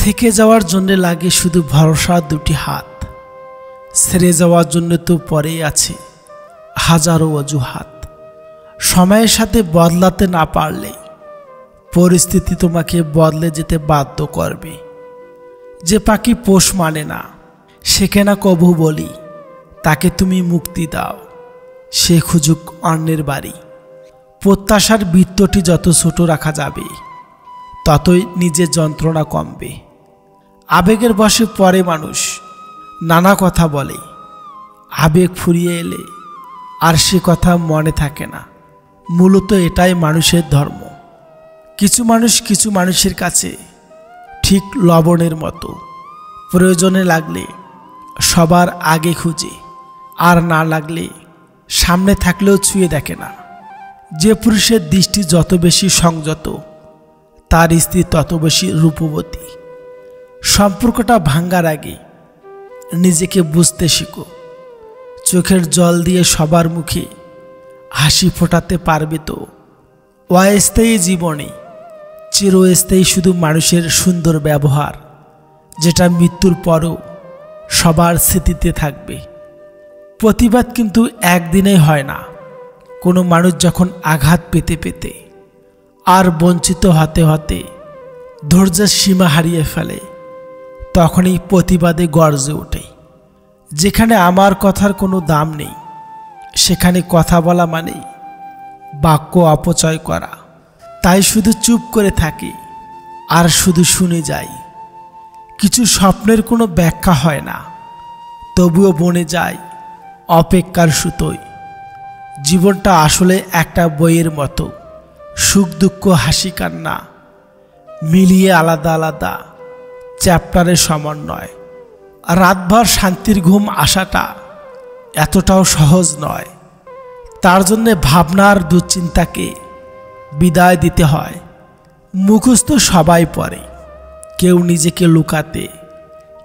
থেকে যাওয়ার জন্য লাগে শুধু ভরসা দুটি হাত, ছেড়ে যাওয়ার জন্য তো পরেই আছে হাজারো অজুহাত। সময়ের সাথে বদলাতে না পারলে পরিস্থিতি তোমাকে বদলে যেতে বাধ্য করবে। যে পাখি পোষ মানে না, শেখে না কবু বলি, তাকে তুমি মুক্তি দাও, সে খুঁজুক অন্যের বাড়ি। প্রত্যাশার বৃত্তটি যত ছোট রাখা যাবে, ততই নিজের যন্ত্রণা কমবে। আবেগের বশে পরে মানুষ নানা কথা বলে, আবেগ ফুরিয়ে এলে আর সে কথা মনে থাকে না। মূলত এটাই মানুষের ধর্ম। কিছু মানুষ কিছু মানুষের কাছে ঠিক লবণের মতো, প্রয়োজনে লাগলে সবার আগে খুঁজে, আর না লাগলে সামনে থাকলেও ছুঁয়ে দেখে না। যে পুরুষের দৃষ্টি যত বেশি সংযত, তার স্ত্রী তত বেশি রূপবতী। সম্পর্কটা ভাঙ্গার আগে নিজেকে বুঝতে শিখো। চোখের জল দিয়ে সবার মুখে হাসি ফোটাতে পারবে তো? অস্থায়ী জীবনে চিরস্থায়ী শুধু মানুষের সুন্দর ব্যবহার, যেটা মৃত্যুর পরও সবার স্মৃতিতে থাকবে। প্রতিবাদ কিন্তু একদিনেই হয় না। কোনো মানুষ যখন আঘাত পেতে পেতে আর বঞ্চিত হতে হতে ধৈর্যের সীমা হারিয়ে ফেলে, তখনই প্রতিবাদে গর্জে ওঠে। যেখানে আমার কথার কোনো দাম নেই, সেখানে কথা বলা মানে বাক্য অপচয় করা। তাই শুধু চুপ করে থাকি আর শুধু শুনে যাই। কিছু স্বপ্নের কোনো ব্যাখ্যা হয় না, তবুও বনে যায় অপেক্ষার সুতোয়। জীবনটা আসলে একটা বইয়ের মতো, সুখ দুঃখ হাসি কান্না মিলিয়ে আলাদা আলাদা চ্যাপ্টারের সমন্বয়। রাতভর শান্তির ঘুম আসাটা এতটাও সহজ নয়। তার জন্যে ভাবনার দুশ্চিন্তাকে বিদায় দিতে হয়। মুখস্থ সবাই পড়ে, কেউ নিজেকে লুকাতে,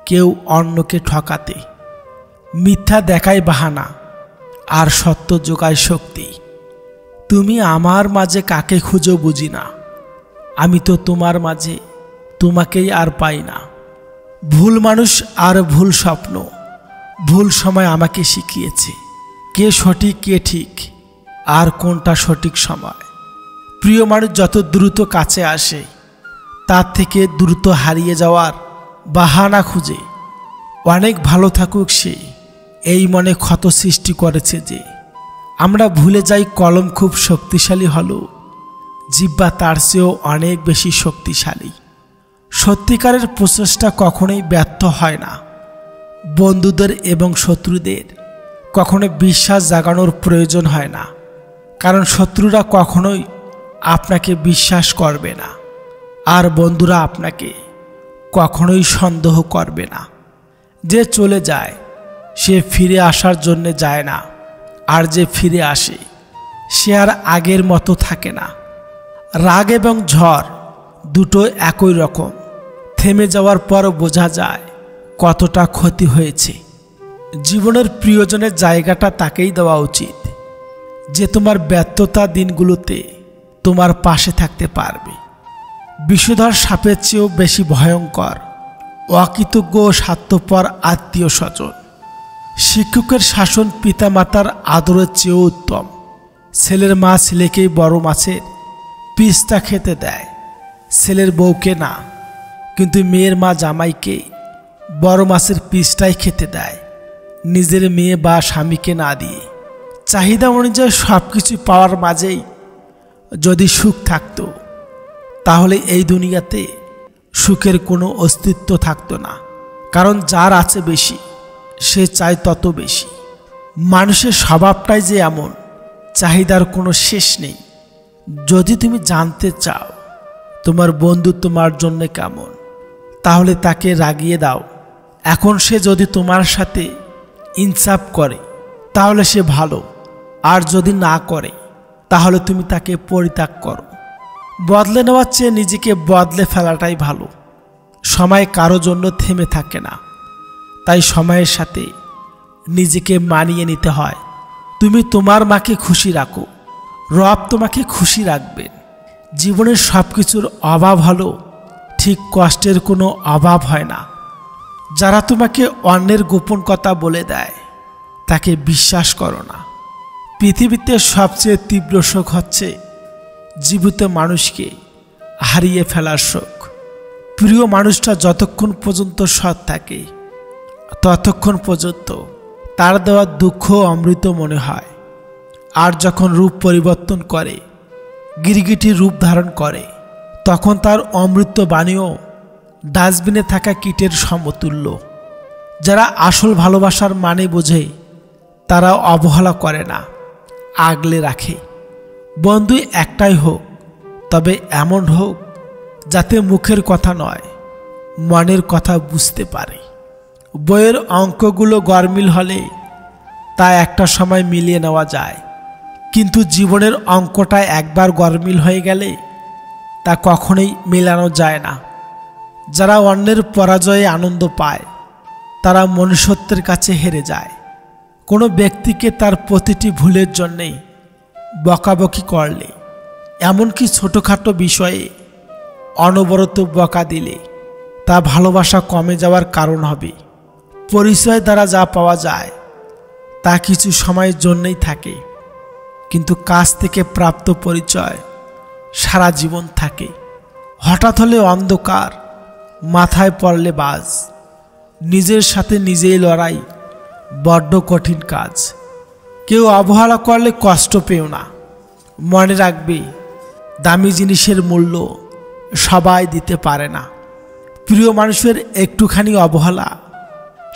কেউ অন্যকে ঠকাতে। মিথ্যা দেখায় বাহানা, আর সত্য যোগায় শক্তি। তুমি আমার মাঝে কাকে খুঁজো বুঝি না, আমি তো তোমার মাঝে তোমাকেই আর পাই না। ভুল মানুষ আর ভুল স্বপ্ন ভুল সময় আমাকে শিখিয়েছে কে সঠিক কে ঠিক, আর কোনটা সঠিক সময়। প্রিয় মানুষ যত দ্রুত কাছে আসে, তার থেকে দ্রুত হারিয়ে যাওয়ার বাহানা খুঁজে। অনেক ভালো থাকুক সে, এই মনে ক্ষত সৃষ্টি করেছে যে। আমরা ভুলে যাই কলম খুব শক্তিশালী হলেও জিহ্বা তার চেয়েও অনেক বেশি শক্তিশালী। সত্যিকারের প্রচেষ্টা কখনোই ব্যর্থ হয় না। বন্ধুদের এবং শত্রুদের কখনো বিশ্বাস জাগানোর প্রয়োজন হয় না, কারণ শত্রুরা কখনোই আপনাকে বিশ্বাস করবে না, আর বন্ধুরা আপনাকে কখনোই সন্দেহ করবে না। যে চলে যায় সে ফিরে আসার জন্যে যায় না, আর যে ফিরে আসে সে আর আগের মতো থাকে না। রাগ এবং ঝড় দুটো একই রকম, থেমে যাওয়ার পর বোঝা যায় কতটা ক্ষতি হয়েছে। জীবনের প্রিয়জনের জায়গাটা তাকেই দেওয়া উচিত, যে তোমার ব্যর্থতা দিনগুলোতে তোমার পাশে থাকতে পারবে। বিষধর সাপের চেয়েও বেশি ভয়ঙ্কর অকৃতজ্ঞ ও স্বার্থপর আত্মীয় স্বজন। শিক্ষকের শাসন পিতামাতার আদরের চেয়েও উত্তম। ছেলের মা ছেলেকেই বড় মাছের পিসটা খেতে দেয়, ছেলের বউকে না। কিন্তু মেয়ের মা জামাইকে বড় মাছের পিসটাই খেতে দেয়, নিজের মেয়ে বা স্বামীকে না দিয়ে। চাহিদা অনুযায়ী সব কিছু পাওয়ার মাঝেই যদি সুখ থাকতো, তাহলে এই দুনিয়াতে সুখের কোনো অস্তিত্ব থাকতো না। কারণ যার আছে বেশি, সে চায় তত বেশি। মানুষের স্বভাবটাই যে এমন, চাহিদার কোনো শেষ নেই। যদি তুমি জানতে চাও তোমার বন্ধু তোমার জন্য কেমন, তাহলে তাকে রাগিয়ে দাও। এখন সে যদি তোমার সাথে ইনসাফ করে, তাহলে সে ভালো, আর যদি না করে, তাহলে তুমি তাকে পরিত্যাগ করো। বদলে নেওয়ার চেয়ে নিজেকে বদলে ফেলাটাই ভালো। সময় কারো জন্য থেমে থাকে না, তাই সময়ের সাথে নিজেকে মানিয়ে নিতে হয়। তুমি তোমার মাকে খুশি রাখো, রব তোমাকে খুশি রাখবেন। জীবনের সব কিছুর অভাব হলো ঠিক কষ্টের কোনো অভাব হয় না। যারা তোমাকে অন্যের গোপন কথা বলে দেয় তাকে বিশ্বাস করো না। পৃথিবীতে সবচেয়ে তীব্র শোক হচ্ছে জীবিত মানুষকে হারিয়ে ফেলার শোক। প্রিয় মানুষটা যতক্ষণ পর্যন্ত সৎ থাকে ততক্ষণ পর্যন্ত তার দেওয়া দুঃখ অমৃত মনে হয়, আর যখন রূপ পরিবর্তন করে, গিরগিটির রূপ ধারণ করে, তখন তার অমৃত বাণীও ডাস্টবিনে থাকা কীটের সমতুল্য। যারা আসল ভালোবাসার মানে বোঝে তারা অবহেলা করে না, আগলে রাখে। বন্ধু একটাই হোক, তবে এমন হোক যাতে মুখের কথা নয়, মনের কথা বুঝতে পারে। বইয়ের অঙ্কগুলো গরমিল হলে তা একটা সময় মিলিয়ে নেওয়া যায়, কিন্তু জীবনের অঙ্কটা একবার গরমিল হয়ে গেলে তা কখনোই মেলানো যায় না। যারা অন্যের পরাজয়ে আনন্দ পায় তারা মনুষ্যত্বের কাছে হেরে যায়। কোনো ব্যক্তিকে তার প্রতিটি ভুলের জন্যে বকাবকি করলে, এমনকি ছোটোখাটো বিষয়ে অনবরত বকা দিলে তা ভালোবাসা কমে যাওয়ার কারণ হবে। পরিচয় দ্বারা যা পাওয়া যায় তা কিছু সময়ের জন্যই থাকে, কিন্তু কাছ থেকে প্রাপ্ত পরিচয় সারা জীবন থাকে। হঠাৎ হলে অন্ধকার, মাথায় পড়লে বাজ। নিজের সাথে নিজেই লড়াই বড্ড কঠিন কাজ। কেউ অবহেলা করলে কষ্ট পেও না। মনে রাখবে, দামি জিনিসের মূল্য সবাই দিতে পারে না। প্রিয় মানুষের একটুখানি অবহেলা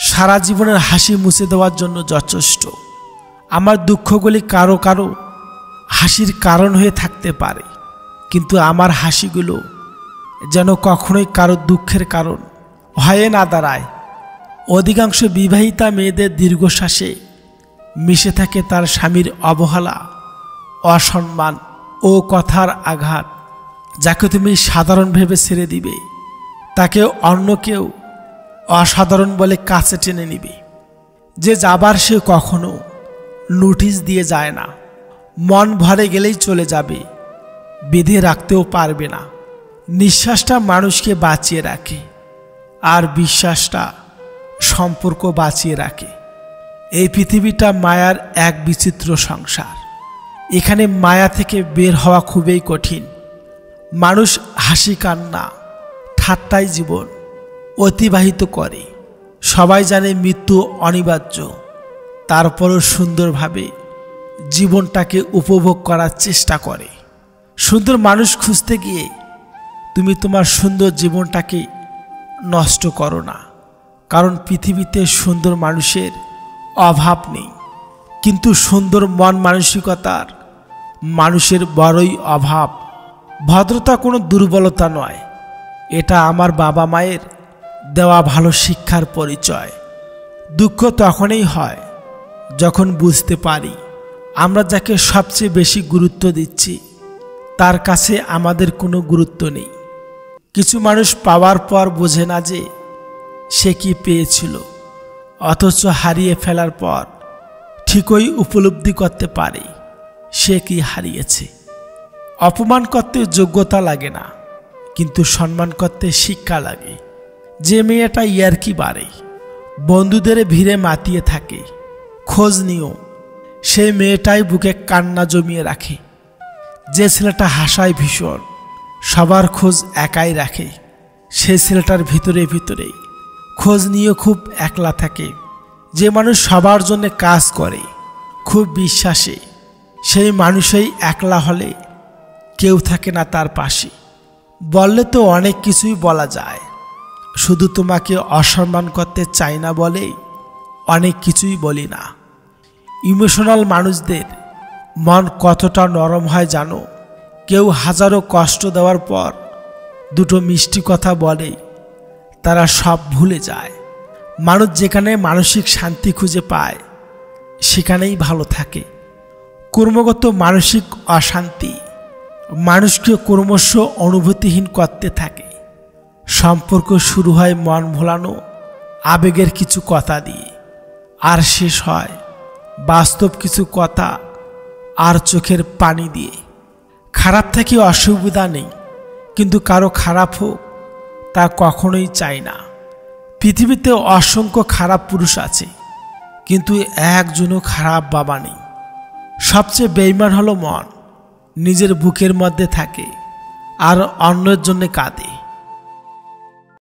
সারা জীবনের হাসি মুছে দেওয়ার জন্য যথেষ্ট। আমার দুঃখগুলি কারো কারো হাসির কারণ হয়ে থাকতে পারে, কিন্তু আমার হাসিগুলো যেন কখনোই কারো দুঃখের কারণ হয়ে না দাঁড়ায়। অধিকাংশ বিবাহিতা মেয়েদের দীর্ঘশ্বাসে মিশে থাকে তার স্বামীর অবহেলা, অসম্মান ও কথার আঘাত। যাকে তুমি সাধারণ ভেবে ছেড়ে দিবে তাকে অন্য কেউ অসাধারণ বলে কাছে টেনে নিবে। যে যাবার সে কখনো নোটিশ দিয়ে যায় না। মন ভরে গেলেই চলে যাবে, বেঁধে রাখতেও পারবে না। নিঃশ্বাসটা মানুষকে বাঁচিয়ে রাখে, আর বিশ্বাসটা সম্পর্ক বাঁচিয়ে রাখে। এই পৃথিবীটা মায়ার এক বিচিত্র সংসার। এখানে মায়া থেকে বের হওয়া খুবই কঠিন। মানুষ হাসি কান্না ঠাট্টায় জীবন অতিবাহিত করে। সবাই জানে মৃত্যু অনিবার্য, তারপরও সুন্দরভাবে জীবনটাকে উপভোগ করার চেষ্টা করে। সুন্দর মানুষ খুঁজতে গিয়ে তুমি তোমার সুন্দর জীবনটাকে নষ্ট করো না, কারণ পৃথিবীতে সুন্দর মানুষের অভাব নেই, কিন্তু সুন্দর মন মানসিকতার মানুষের বড়ই অভাব। ভদ্রতা কোনো দুর্বলতা নয়, এটা আমার বাবা মায়ের দেওয়া ভালো শিক্ষার পরিচয়। দুঃখ তখনই হয় যখন বুঝতে পারি আমরা যাকে সবচেয়ে বেশি গুরুত্ব দিচ্ছি তার কাছে আমাদের কোনো গুরুত্ব নেই। কিছু মানুষ পাওয়ার পর বোঝে না যে সে কি পেয়েছিল, অথচ হারিয়ে ফেলার পর ঠিকই উপলব্ধি করতে পারে সে কি হারিয়েছে। অপমান করতে যোগ্যতা লাগে না, কিন্তু সম্মান করতে শিক্ষা লাগে। যে মেয়েটা ইয়ার্কি বাড়ে, বন্ধুদের ভিড়ে মাতিয়ে থাকে, খোঁজ নিও, সেই মেয়েটাই বুকে কান্না জমিয়ে রাখে। যে ছেলেটা হাসায় ভীষণ, সবার খোঁজ একাই রাখে, সেই ছেলেটার ভিতরে ভিতরে খোঁজ নিয়ে খুব একলা থাকে। যে মানুষ সবার জন্য কাজ করে, খুব বিশ্বাসী, সেই মানুষই একলা হলে কেউ থাকে না তার পাশে। বললে তো অনেক কিছুই বলা যায়, শুধু তোমাকে অসম্মান করতে চাই না বলেই অনেক কিছুই বলি না। ইমোশনাল মানুষদের মন কতটা নরম হয় জানো? কেউ হাজারো কষ্ট দেওয়ার পর দুটো মিষ্টি কথা বলে তারা সব ভুলে যায়। মানুষ যেখানে মানসিক শান্তি খুঁজে পায় সেখানেই ভালো থাকে। কর্মগত মানসিক অশান্তি মানুষকে ক্রমশ অনুভূতিহীন করতে থাকে। সম্পর্ক শুরু হয় মন ভোলানো আবেগের কিছু কথা দিয়ে, আর শেষ হয় বাস্তব কিছু কথা আর চোখের পানি দিয়ে। খারাপ থেকে অসুবিধা নেই, কিন্তু কারো খারাপ হোক তা কখনোই চাই না। পৃথিবীতে অসংখ্য খারাপ পুরুষ আছে, কিন্তু একজনও খারাপ বাবা নেই। সবচেয়ে বেঈমান হলো মন, নিজের বুকের মধ্যে থাকে আর অন্যের জন্য কাঁদে।